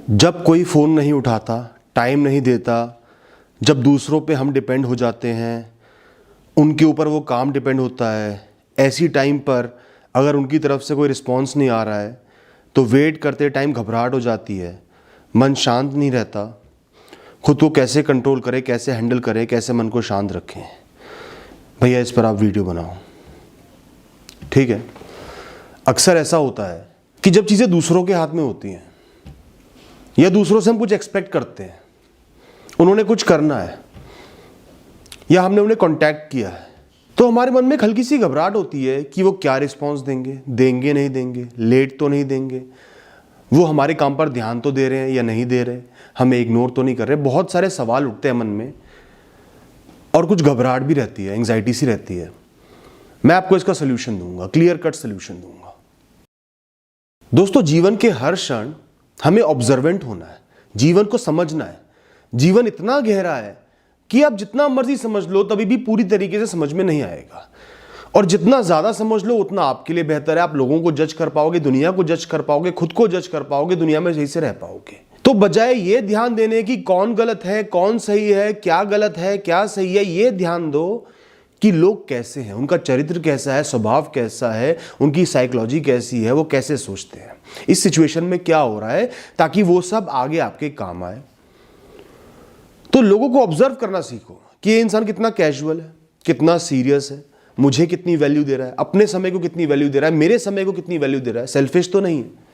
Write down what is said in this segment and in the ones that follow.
जब कोई फ़ोन नहीं उठाता, टाइम नहीं देता, जब दूसरों पे हम डिपेंड हो जाते हैं, उनके ऊपर वो काम डिपेंड होता है, ऐसी टाइम पर अगर उनकी तरफ से कोई रिस्पॉन्स नहीं आ रहा है तो वेट करते टाइम घबराहट हो जाती है, मन शांत नहीं रहता। खुद को कैसे कंट्रोल करें, कैसे हैंडल करें, कैसे मन को शांत रखें, भैया इस पर आप वीडियो बनाओ। ठीक है। अक्सर ऐसा होता है कि जब चीज़ें दूसरों के हाथ में होती हैं या दूसरों से हम कुछ एक्सपेक्ट करते हैं, उन्होंने कुछ करना है या हमने उन्हें कांटेक्ट किया है, तो हमारे मन में एक हल्की सी घबराहट होती है कि वो क्या रिस्पॉन्स देंगे, देंगे नहीं देंगे, लेट तो नहीं देंगे, वो हमारे काम पर ध्यान तो दे रहे हैं या नहीं दे रहे, हमें इग्नोर तो नहीं कर रहे। बहुत सारे सवाल उठते हैं मन में और कुछ घबराहट भी रहती है, एंग्जाइटी सी रहती है। मैं आपको इसका सोल्यूशन दूंगा, क्लियर कट सोल्यूशन दूंगा। दोस्तों, जीवन के हर क्षण हमें ऑब्जर्वेंट होना है, जीवन को समझना है। जीवन इतना गहरा है कि आप जितना मर्जी समझ लो तभी भी पूरी तरीके से समझ में नहीं आएगा, और जितना ज्यादा समझ लो उतना आपके लिए बेहतर है। आप लोगों को जज कर पाओगे, दुनिया को जज कर पाओगे, खुद को जज कर पाओगे, दुनिया में सही से रह पाओगे। तो बजाय ये ध्यान देने की कौन गलत है, कौन सही है, क्या गलत है, क्या सही है, ये ध्यान दो कि लोग कैसे हैं, उनका चरित्र कैसा है, स्वभाव कैसा है, उनकी साइकोलॉजी कैसी है, वो कैसे सोचते हैं, इस सिचुएशन में क्या हो रहा है, ताकि वो सब आगे आपके काम आए। तो लोगों को ऑब्जर्व करना सीखो कि ये इंसान कितना कैजुअल है, कितना सीरियस है, मुझे कितनी वैल्यू दे रहा है, अपने समय को कितनी वैल्यू दे रहा है, मेरे समय को कितनी वैल्यू दे रहा है, सेल्फिश तो नहीं है।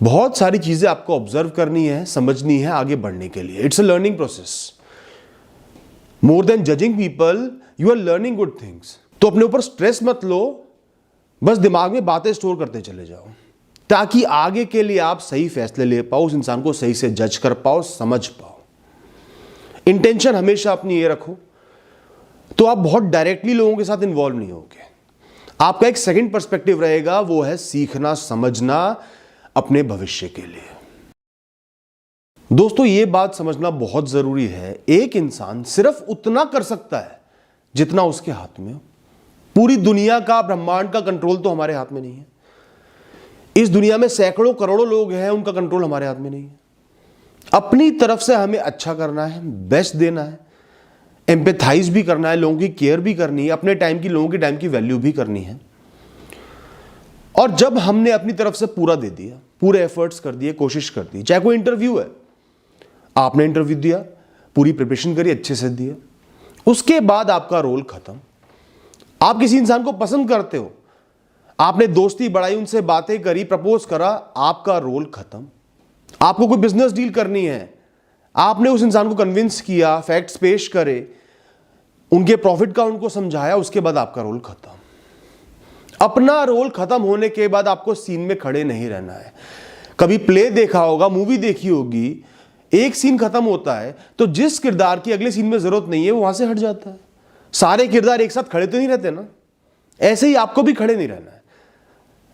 बहुत सारी चीजें आपको ऑब्जर्व करनी है, समझनी है आगे बढ़ने के लिए। It's a learning process. More than judging people, you are learning good things. तो अपने ऊपर स्ट्रेस मत लो, बस दिमाग में बातें स्टोर करते चले जाओ, ताकि आगे के लिए आप सही फैसले ले पाओ, उस इंसान को सही से जज कर पाओ, समझ पाओ। इंटेंशन हमेशा अपनी ये रखो, तो आप बहुत डायरेक्टली लोगों के साथ इन्वॉल्व नहीं होगे। आपका एक सेकंड पर्सपेक्टिव रहेगा, वो है सीखना, समझना अपने भविष्य के लिए। दोस्तों, ये बात समझना बहुत जरूरी है, एक इंसान सिर्फ उतना कर सकता है जितना उसके हाथ में हो। पूरी दुनिया का, ब्रह्मांड का कंट्रोल तो हमारे हाथ में नहीं है। इस दुनिया में सैकड़ों करोड़ों लोग हैं, उनका कंट्रोल हमारे हाथ में नहीं है। अपनी तरफ से हमें अच्छा करना है, बेस्ट देना है, एम्पैथाइज भी करना है, लोगों की केयर भी करनी है, अपने टाइम की, लोगों के टाइम की वैल्यू भी करनी है। और जब हमने अपनी तरफ से पूरा दे दिया, पूरे एफर्ट्स कर दिए, कोशिश कर दी, चाहे कोई इंटरव्यू है, आपने इंटरव्यू दिया, पूरी प्रिपरेशन करी, अच्छे से दिया, उसके बाद आपका रोल खत्म। आप किसी इंसान को पसंद करते हो, आपने दोस्ती बढ़ाई, उनसे बातें करी, प्रपोज करा, आपका रोल खत्म। आपको कोई बिजनेस डील करनी है, आपने उस इंसान को कन्विंस किया, फैक्ट्स पेश करे, उनके प्रॉफिट का उनको समझाया, उसके बाद आपका रोल खत्म। अपना रोल खत्म होने के बाद आपको सीन में खड़े नहीं रहना है। कभी प्ले देखा होगा, मूवी देखी होगी, एक सीन खत्म होता है तो जिस किरदार की अगले सीन में जरूरत नहीं है वो वहां से हट जाता है। सारे किरदार एक साथ खड़े तो नहीं रहते ना, ऐसे ही आपको भी खड़े नहीं रहना है।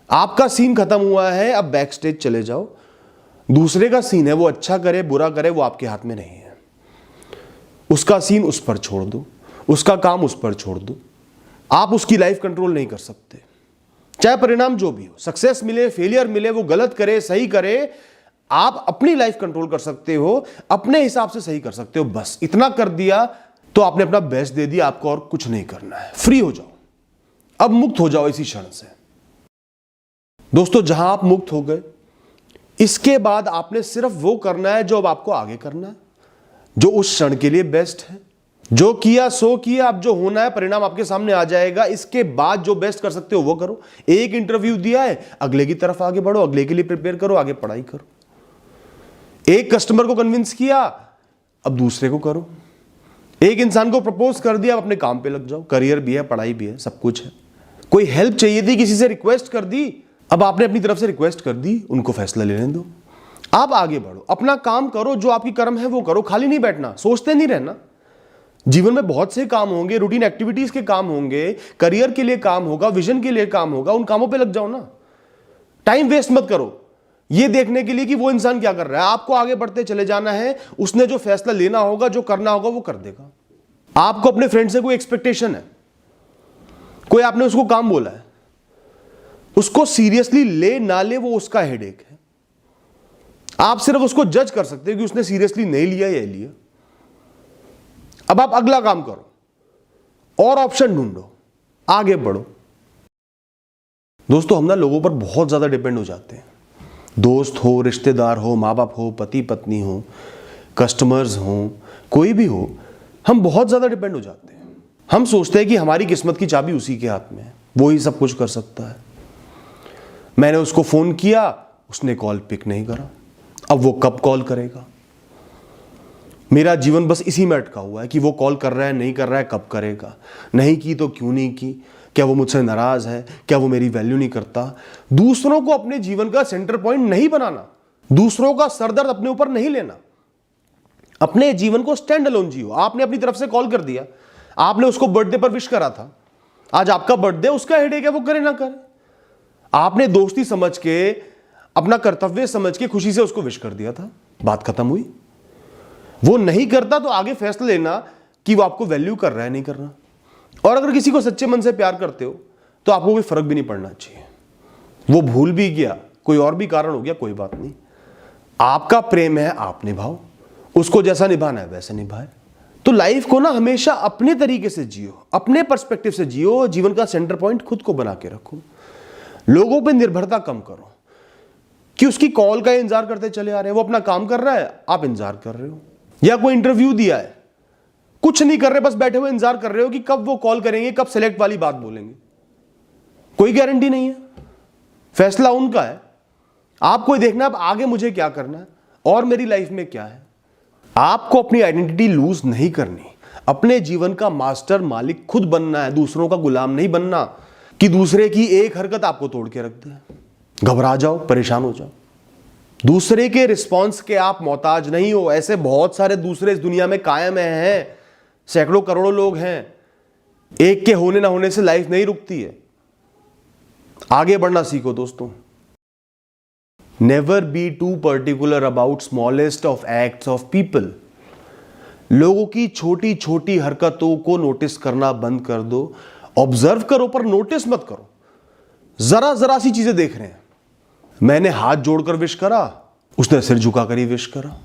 आपका सीन खत्म हुआ है, अब बैक स्टेज चले जाओ। दूसरे का सीन है, वो अच्छा करे बुरा करे, वो आपके हाथ में नहीं है। उसका सीन उस पर छोड़ दो, उसका काम उस पर छोड़ दो। आप उसकी लाइफ कंट्रोल नहीं कर सकते, चाहे परिणाम जो भी हो, सक्सेस मिले, फेलियर मिले, वो गलत करे, सही करे, आप अपनी लाइफ कंट्रोल कर सकते हो, अपने हिसाब से सही कर सकते हो। बस इतना कर दिया तो आपने अपना बेस्ट दे दिया, आपको और कुछ नहीं करना है। फ्री हो जाओ, अब मुक्त हो जाओ इसी क्षण से। दोस्तों, जहां आप मुक्त हो गए, इसके बाद आपने सिर्फ वो करना है जो अब आपको आगे करना है, जो उस क्षण के लिए बेस्ट है। जो किया सो किया, अब जो होना है परिणाम आपके सामने आ जाएगा। इसके बाद जो बेस्ट कर सकते हो वो करो। एक इंटरव्यू दिया है, अगले की तरफ आगे बढ़ो, अगले के लिए प्रिपेयर करो, आगे पढ़ाई करो। एक कस्टमर को कन्विंस किया, अब दूसरे को करो। एक इंसान को प्रपोज कर दिया, अब अपने काम पे लग जाओ। करियर भी है, पढ़ाई भी है, सब कुछ है। कोई हेल्प चाहिए थी, किसी से रिक्वेस्ट कर दी, अब आपने अपनी तरफ से रिक्वेस्ट कर दी, उनको फैसला लेने दो। आप आगे बढ़ो, अपना काम करो, जो आपकी कर्म है वो करो। खाली नहीं बैठना, सोचते नहीं रहना। जीवन में बहुत से काम होंगे, रूटीन एक्टिविटीज के काम होंगे, करियर के लिए काम होगा, विजन के लिए काम होगा, उन कामों पे लग जाओ ना। टाइम वेस्ट मत करो ये देखने के लिए कि वो इंसान क्या कर रहा है। आपको आगे बढ़ते चले जाना है, उसने जो फैसला लेना होगा, जो करना होगा वो कर देगा। आपको अपने फ्रेंड से कोई एक्सपेक्टेशन है, कोई आपने उसको काम बोला है, उसको सीरियसली ले ना ले वो उसका हेडेक है। आप सिर्फ उसको जज कर सकते हो कि उसने सीरियसली नहीं लिया या लिया। अब आप अगला काम करो और ऑप्शन ढूंढो, आगे बढ़ो। दोस्तों हम ना लोगों पर बहुत ज्यादा डिपेंड हो जाते हैं, दोस्त हो, रिश्तेदार हो, माँ बाप हो, पति पत्नी हो, कस्टमर्स हो, कोई भी हो, हम बहुत ज्यादा डिपेंड हो जाते हैं। हम सोचते हैं कि हमारी किस्मत की चाबी उसी के हाथ में है, वो ही सब कुछ कर सकता है। मैंने उसको फोन किया, उसने कॉल पिक नहीं करा, अब वो कब कॉल करेगा? मेरा जीवन बस इसी में अटका हुआ है कि वो कॉल कर रहा है, नहीं कर रहा है, कब करेगा, नहीं की तो क्यों नहीं की, क्या वो मुझसे नाराज है, क्या वो मेरी वैल्यू नहीं करता। दूसरों को अपने जीवन का सेंटर पॉइंट नहीं बनाना, दूसरों का सरदर्द अपने ऊपर नहीं लेना, अपने जीवन को स्टैंड अलोन जियो। आपने अपनी तरफ से कॉल कर दिया, आपने उसको बर्थडे पर विश करा था, आज आपका बर्थडे, उसका हेडेक है, वो करे ना करे। आपने दोस्ती समझ के, अपना कर्तव्य समझ के खुशी से उसको विश कर दिया था, बात खत्म हुई। वो नहीं करता तो आगे फैसला लेना कि वो आपको वैल्यू कर रहा है, नहीं कर रहा। और अगर किसी को सच्चे मन से प्यार करते हो तो आपको कोई फर्क भी नहीं पड़ना चाहिए। वो भूल भी गया, कोई और भी कारण हो गया, कोई बात नहीं। आपका प्रेम है, आप निभाओ, उसको जैसा निभाना है वैसे निभाए। तो लाइफ को ना हमेशा अपने तरीके से जियो, अपने पर्सपेक्टिव से जियो, जीवन का सेंटर पॉइंट खुद को बना के रखो। लोगों पे निर्भरता कम करो कि उसकी कॉल का इंतजार करते चले आ रहे हैं, वो अपना काम कर रहा है, आप इंतजार कर रहे हो। या कोई इंटरव्यू दिया है, कुछ नहीं कर रहे, बस बैठे हुए इंतजार कर रहे हो कि कब वो कॉल करेंगे, कब सेलेक्ट वाली बात बोलेंगे। कोई गारंटी नहीं है, फैसला उनका है। आपको देखना अब आगे मुझे क्या करना है और मेरी लाइफ में क्या है। आपको अपनी आइडेंटिटी लूज नहीं करनी, अपने जीवन का मास्टर मालिक खुद बनना है, दूसरों का गुलाम नहीं बनना कि दूसरे की एक हरकत आपको तोड़ के रख दे, घबरा जाओ, परेशान हो जाओ। दूसरे के रिस्पॉन्स के आप मोहताज नहीं हो। ऐसे बहुत सारे दूसरे इस दुनिया में कायम हैं, सैकड़ों करोड़ों लोग हैं। एक के होने ना होने से लाइफ नहीं रुकती है। आगे बढ़ना सीखो दोस्तों। Never be too particular about smallest of acts of people. लोगों की छोटी छोटी हरकतों को नोटिस करना बंद कर दो। ऑब्जर्व करो पर नोटिस मत करो। जरा जरा सी चीजें देख रहे हैं। मैंने हाथ जोड़कर विश करा, उसने सिर झुकाकर ही विश करा।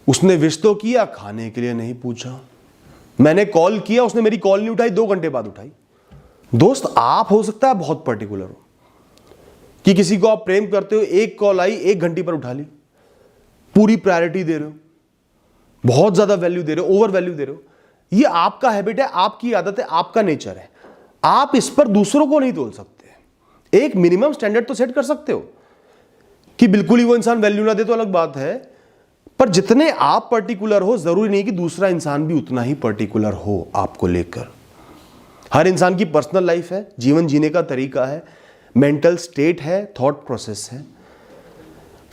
उसने विश तो किया, खाने के लिए नहीं पूछा। मैंने कॉल किया, उसने मेरी कॉल नहीं उठाई, 2 घंटे बाद उठाई। दोस्त आप हो सकता है बहुत पर्टिकुलर हो कि किसी को आप प्रेम करते हो, एक कॉल आई 1 घंटे पर उठा ली, पूरी प्रायोरिटी दे रहे हो, बहुत ज्यादा वैल्यू दे रहे हो, ओवर वैल्यू दे रहे हो। ये आपका हैबिट है, आपकी आदत है, आपका नेचर है। आप इस पर दूसरों को नहीं तोल सकते। एक मिनिमम स्टैंडर्ड तो सेट कर सकते हो कि बिल्कुल ही वो इंसान वैल्यू ना दे तो अलग बात है, पर जितने आप पर्टिकुलर हो जरूरी नहीं कि दूसरा इंसान भी उतना ही पर्टिकुलर हो आपको लेकर। हर इंसान की पर्सनल लाइफ है, जीवन जीने का तरीका है, मेंटल स्टेट है, थॉट प्रोसेस है।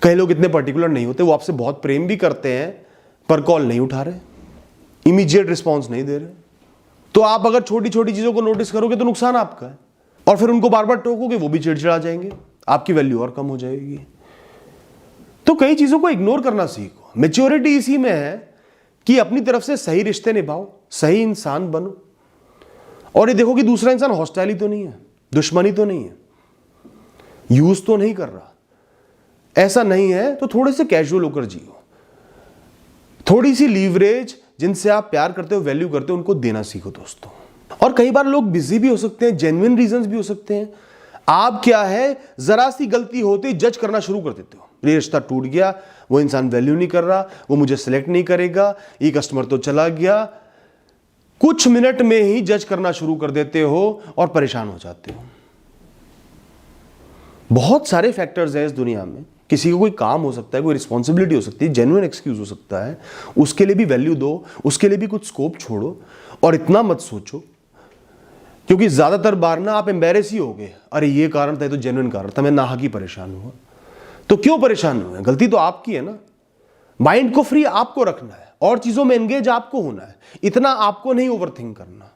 कई लोग इतने पर्टिकुलर नहीं होते, वो आपसे बहुत प्रेम भी करते हैं पर कॉल नहीं उठा रहे, इमीडिएट रिस्पॉन्स नहीं दे रहे। तो आप अगर छोटी छोटी चीजों को नोटिस करोगे तो नुकसान आपका है, और फिर उनको बार बार टोकोगे, वो भी चिड़चिड़ा जाएंगे, आपकी वैल्यू और कम हो जाएगी। तो कई चीजों को इग्नोर करना सीखो। मैच्योरिटी इसी में है कि अपनी तरफ से सही रिश्ते निभाओ, सही इंसान बनो, और ये देखो कि दूसरा इंसान हॉस्टाइल ही तो नहीं है, दुश्मनी तो नहीं है, यूज तो नहीं कर रहा। ऐसा नहीं है तो थोड़े से कैजुअल होकर जियो। थोड़ी सी लीवरेज जिनसे आप प्यार करते हो, वैल्यू करते हो, उनको देना सीखो दोस्तों। और कई बार लोग बिजी भी हो सकते हैं, जेन्युइन रीजंस भी हो सकते हैं। आप क्या है, जरा सी गलती होती जज करना शुरू कर देते हो। ये रिश्ता टूट गया, वो इंसान वैल्यू नहीं कर रहा, वो मुझे सिलेक्ट नहीं करेगा, ये कस्टमर तो चला गया। कुछ मिनट में ही जज करना शुरू कर देते हो और परेशान हो जाते हो। बहुत सारे फैक्टर्स हैं इस दुनिया में। किसी को कोई काम हो सकता है, कोई रिस्पॉन्सिबिलिटी हो सकती है, जेन्युइन एक्सक्यूज हो सकता है, उसके लिए भी वैल्यू दो, उसके लिए भी कुछ स्कोप छोड़ो। और इतना मत सोचो, क्योंकि ज्यादातर बार ना आप एम्बेरेस ही होगे, अरे ये कारण था, तो जेन्युइन कारण था, मैं नाहक ही परेशान हुआ। तो क्यों परेशान हुए? गलती तो आपकी है ना। माइंड को फ्री आपको रखना है और चीजों में एंगेज आपको होना है। इतना आपको नहीं ओवरथिंक करना।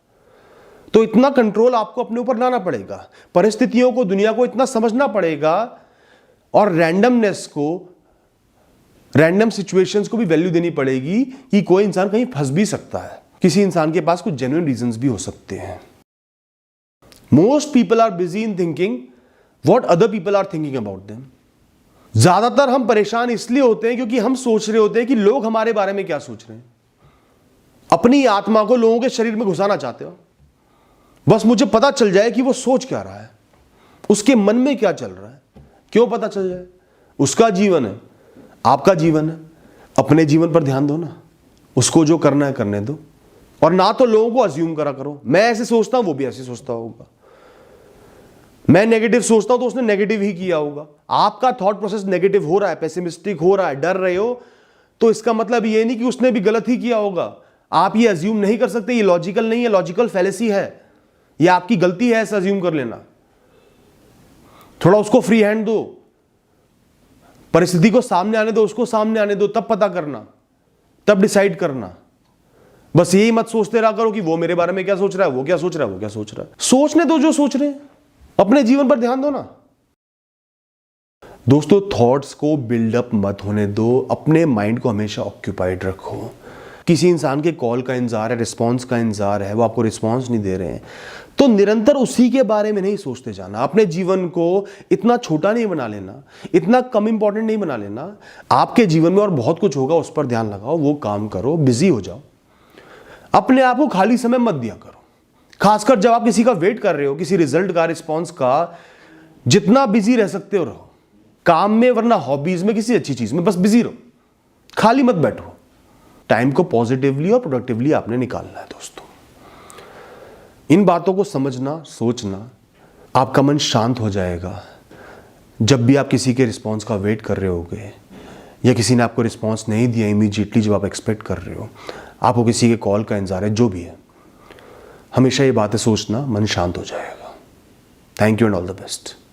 तो इतना कंट्रोल आपको अपने ऊपर लाना पड़ेगा, परिस्थितियों को, दुनिया को इतना समझना पड़ेगा, और रैंडमनेस को, रैंडम सिचुएशंस को भी वैल्यू देनी पड़ेगी कि कोई इंसान कहीं फंस भी सकता है, किसी इंसान के पास कुछ जेन्युइन रीजंस भी हो सकते हैं। Most people are busy in thinking what other people are thinking about them. ज्यादातर हम परेशान इसलिए होते हैं क्योंकि हम सोच रहे होते हैं कि लोग हमारे बारे में क्या सोच रहे हैं। अपनी आत्मा को लोगों के शरीर में घुसाना चाहते हो। बस मुझे पता चल जाए कि वो सोच क्या रहा है, उसके मन में क्या चल रहा है। क्यों पता चल जाए? उसका जीवन है, आपका जीवन है। अपने जीवन पर ध्यान दो ना, उसको जो करना है करने दो। और ना तो लोगों को अज्यूम करा करो, मैं ऐसे सोचता हूं वो भी ऐसे सोचता होगा, मैं नेगेटिव सोचता हूं तो उसने नेगेटिव ही किया होगा। आपका थॉट प्रोसेस नेगेटिव हो रहा है, पेसिमिस्टिक हो रहा है, डर रहे हो, तो इसका मतलब ये नहीं कि उसने भी गलत ही किया होगा। आप ये अज्यूम नहीं कर सकते, ये लॉजिकल नहीं है, लॉजिकल फैलेसी है। ये आपकी गलती है ऐसा अज्यूम कर लेना। थोड़ा उसको फ्री हैंड दो, परिस्थिति को सामने आने दो, उसको सामने आने दो, तब पता करना, तब डिसाइड करना। बस यही मत सोचते रहा करो कि वो मेरे बारे में क्या सोच रहा है, वो क्या सोच रहा है, वो क्या सोच रहा है। सोचने दो जो सोच रहे हैं, अपने जीवन पर ध्यान दो ना। दोस्तों, थॉट्स को बिल्डअप मत होने दो, अपने माइंड को हमेशा ऑक्यूपाइड रखो। किसी इंसान के कॉल का इंतजार है, रिस्पॉन्स का इंतजार है, वो आपको रिस्पॉन्स नहीं दे रहे हैं, तो निरंतर उसी के बारे में नहीं सोचते जाना। अपने जीवन को इतना छोटा नहीं बना लेना, इतना कम इंपॉर्टेंट नहीं बना लेना। आपके जीवन में और बहुत कुछ होगा, उस पर ध्यान लगाओ, वो काम करो, बिजी हो जाओ। अपने आप को खाली समय मत दिया करो, खासकर जब आप किसी का वेट कर रहे हो, किसी रिजल्ट का, रिस्पॉन्स का। जितना बिजी रह सकते हो रहो, काम में, वरना हॉबीज में, किसी अच्छी चीज में, बस बिजी रहो, खाली मत बैठो। टाइम को पॉजिटिवली और प्रोडक्टिवली आपने निकालना है। दोस्तों, इन बातों को समझना, सोचना, आपका मन शांत हो जाएगा। जब भी आप किसी के रिस्पॉन्स का वेट कर रहे होगे, या किसी ने आपको रिस्पॉन्स नहीं दिया इमीडिएटली जब आप एक्सपेक्ट कर रहे हो, आपको किसी के कॉल का इंतजार है, जो भी है, हमेशा ये बातें सोचना, मन शांत हो जाएगा। Thank you and all the best.